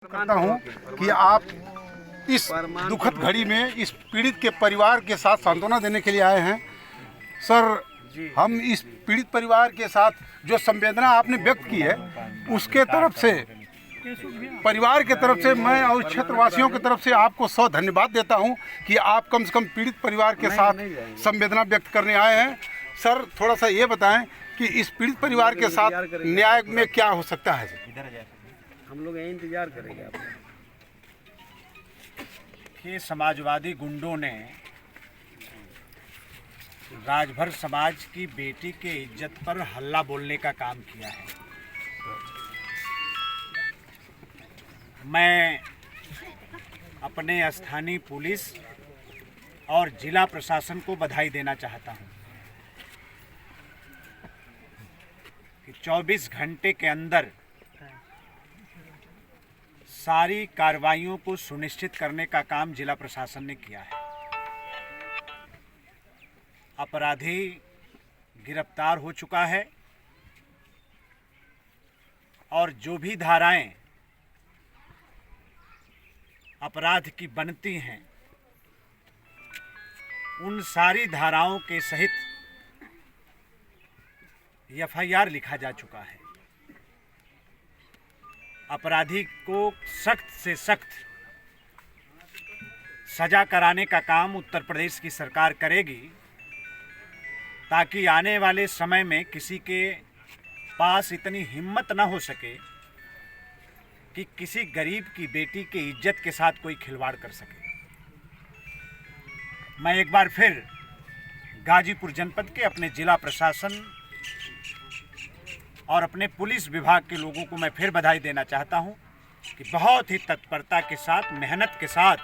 करता हूं कि आप इस दुखद घड़ी में इस पीड़ित के परिवार के साथ सांत्वना देने के लिए आए हैं। सर, हम इस पीड़ित परिवार के साथ जो संवेदना आपने व्यक्त की है उसके तरफ से, परिवार के तरफ से मैं और क्षेत्रवासियों की तरफ से आपको 100 धन्यवाद देता हूं कि आप कम से कम पीड़ित परिवार के साथ संवेदना व्यक्त करने आए हैं। सर, थोड़ा सा ये बताएं कि इस पीड़ित परिवार के साथ न्याय में क्या हो सकता है? हम लोग यही इंतजार करेंगे आपका। कि समाजवादी गुंडों ने राजभर समाज की बेटी के इज्जत पर हल्ला बोलने का काम किया है। मैं अपने स्थानीय पुलिस और जिला प्रशासन को बधाई देना चाहता हूं कि 24 घंटे के अंदर सारी कार्रवाइयों को सुनिश्चित करने का काम जिला प्रशासन ने किया है। अपराधी गिरफ्तार हो चुका है और जो भी धाराएं अपराध की बनती हैं उन सारी धाराओं के सहित एफआईआर लिखा जा चुका है। अपराधी को सख्त से सख्त सजा कराने का काम उत्तर प्रदेश की सरकार करेगी ताकि आने वाले समय में किसी के पास इतनी हिम्मत न हो सके कि किसी गरीब की बेटी की इज्जत के साथ कोई खिलवाड़ कर सके। मैं एक बार फिर गाजीपुर जनपद के अपने जिला प्रशासन और अपने पुलिस विभाग के लोगों को मैं फिर बधाई देना चाहता हूं कि बहुत ही तत्परता के साथ, मेहनत के साथ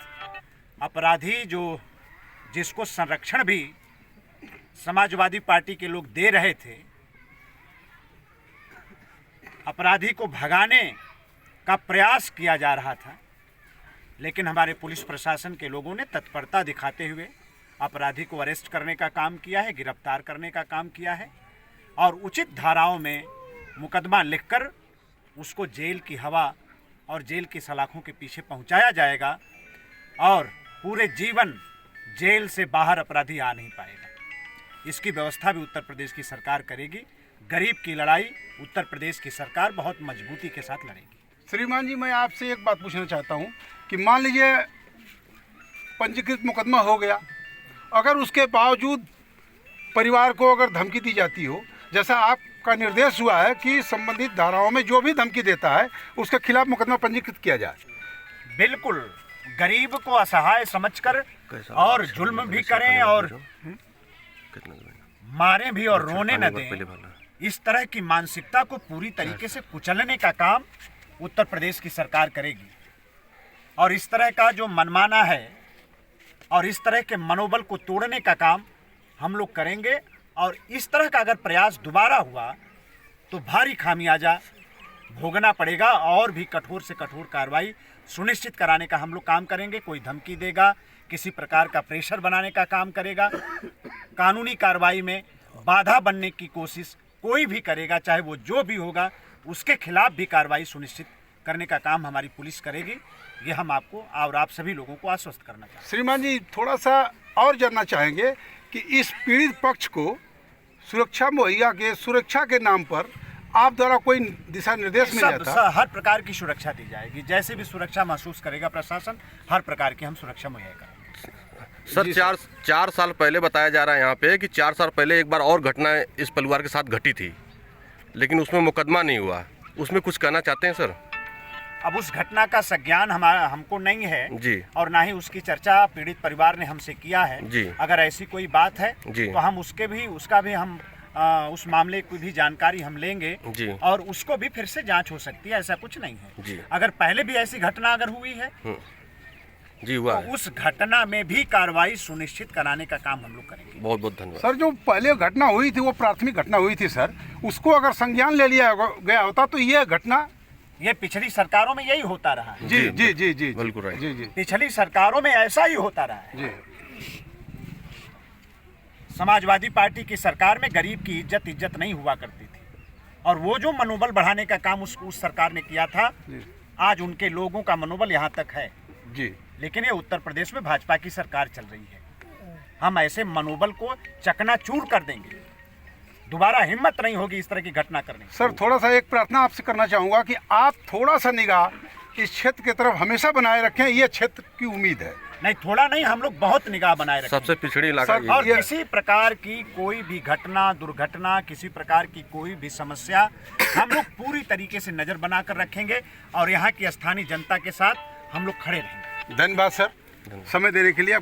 अपराधी जिसको संरक्षण भी समाजवादी पार्टी के लोग दे रहे थे, अपराधी को भगाने का प्रयास किया जा रहा था, लेकिन हमारे पुलिस प्रशासन के लोगों ने तत्परता दिखाते हुए अपराधी को अरेस्ट करने का काम किया है, गिरफ्तार करने का काम किया है और उचित धाराओं में मुकदमा लिखकर उसको जेल की हवा और जेल की सलाखों के पीछे पहुंचाया जाएगा और पूरे जीवन जेल से बाहर अपराधी आ नहीं पाएगा। इसकी व्यवस्था भी उत्तर प्रदेश की सरकार करेगी। गरीब की लड़ाई उत्तर प्रदेश की सरकार बहुत मजबूती के साथ लड़ेगी। श्रीमान जी, मैं आपसे एक बात पूछना चाहता हूं कि मान लीजिए पंजीकृत मुकदमा हो गया, अगर उसके बावजूद परिवार को अगर धमकी दी जाती हो, जैसा आपका निर्देश हुआ है कि संबंधित धाराओं में जो भी धमकी देता है उसके खिलाफ मुकदमा पंजीकृत किया जाए। बिल्कुल, गरीब को असहाय समझकर और जुल्म भी करें और मारें भी और रोने न दें, इस तरह की मानसिकता को पूरी तरीके से कुचलने का काम उत्तर प्रदेश की सरकार करेगी। और इस तरह का जो मनमाना है और इस तरह के मनोबल को तोड़ने का काम हम लोग करेंगे और इस तरह का अगर प्रयास दोबारा हुआ तो भारी खामियाजा भोगना पड़ेगा और भी कठोर से कठोर कार्रवाई सुनिश्चित कराने का हम लोग काम करेंगे। कोई धमकी देगा, किसी प्रकार का प्रेशर बनाने का काम करेगा, कानूनी कार्रवाई में बाधा बनने की कोशिश कोई भी करेगा, चाहे वो जो भी होगा, उसके खिलाफ भी कार्रवाई सुनिश्चित करने का काम हमारी पुलिस करेगी। ये हम आपको और आप सभी लोगों को आश्वस्त करना चाहते हैं। श्रीमान जी, थोड़ा सा और जानना चाहेंगे कि इस पीड़ित पक्ष को सुरक्षा के नाम पर आप द्वारा कोई दिशा निर्देश मिला था? हर प्रकार की सुरक्षा दी जाएगी। जैसे भी सुरक्षा महसूस करेगा प्रशासन, हर प्रकार की हम सुरक्षा मुहैया करेंगे। सर, चार साल पहले बताया जा रहा है यहाँ पे कि 4 साल पहले एक बार और घटना इस परिवार के साथ घटी थी, लेकिन उसमें मुकदमा नहीं हुआ। उसमें कुछ कहना चाहते हैं सर? अब उस घटना का संज्ञान हमको नहीं है जी, और ना ही उसकी चर्चा पीड़ित परिवार ने हमसे किया है जी। अगर ऐसी कोई बात है जी, तो हम उसका भी हम उस मामले की भी जानकारी हम लेंगे जी, और उसको भी फिर से जांच हो सकती है। ऐसा कुछ नहीं है जी। अगर पहले भी ऐसी घटना अगर हुई है जी हुआ तो उस घटना में भी कार्रवाई सुनिश्चित कराने का काम हम लोग करेंगे। बहुत बहुत धन्यवाद सर। जो पहले घटना हुई थी वो प्राथमिक घटना हुई थी सर, उसको अगर संज्ञान ले लिया गया होता तो ये घटना, ये पिछली सरकारों में यही होता रहा है। जी जी जी जी बिल्कुल राइट। जी जी पिछली सरकारों में ऐसा ही होता रहा है जी। समाजवादी पार्टी की सरकार में गरीब की इज्जत नहीं हुआ करती थी और वो जो मनोबल बढ़ाने का काम उस सरकार ने किया था आज उनके लोगों का मनोबल यहाँ तक है, जी लेकिन ये उत्तर प्रदेश में भाजपा की सरकार चल रही है। हम ऐसे मनोबल को चकनाचूर कर देंगे, दोबारा हिम्मत नहीं होगी इस तरह की घटना करने की। सर, थोड़ा सा एक प्रार्थना आपसे करना चाहूँगा कि आप थोड़ा सा निगाह इस क्षेत्र की तरफ हमेशा बनाए रखें, ये क्षेत्र की उम्मीद है। नहीं, थोड़ा नहीं, हम लोग बहुत निगाह बनाए रखें। सबसे पिछड़ी इलाका सर, ये और है। किसी प्रकार की कोई भी घटना, दुर्घटना, किसी प्रकार की कोई भी समस्या हम लोग पूरी तरीके से नज़र बनाकर रखेंगे और यहाँ की स्थानीय जनता के साथ हम लोग खड़े रहेंगे। धन्यवाद सर, समय देने के लिए।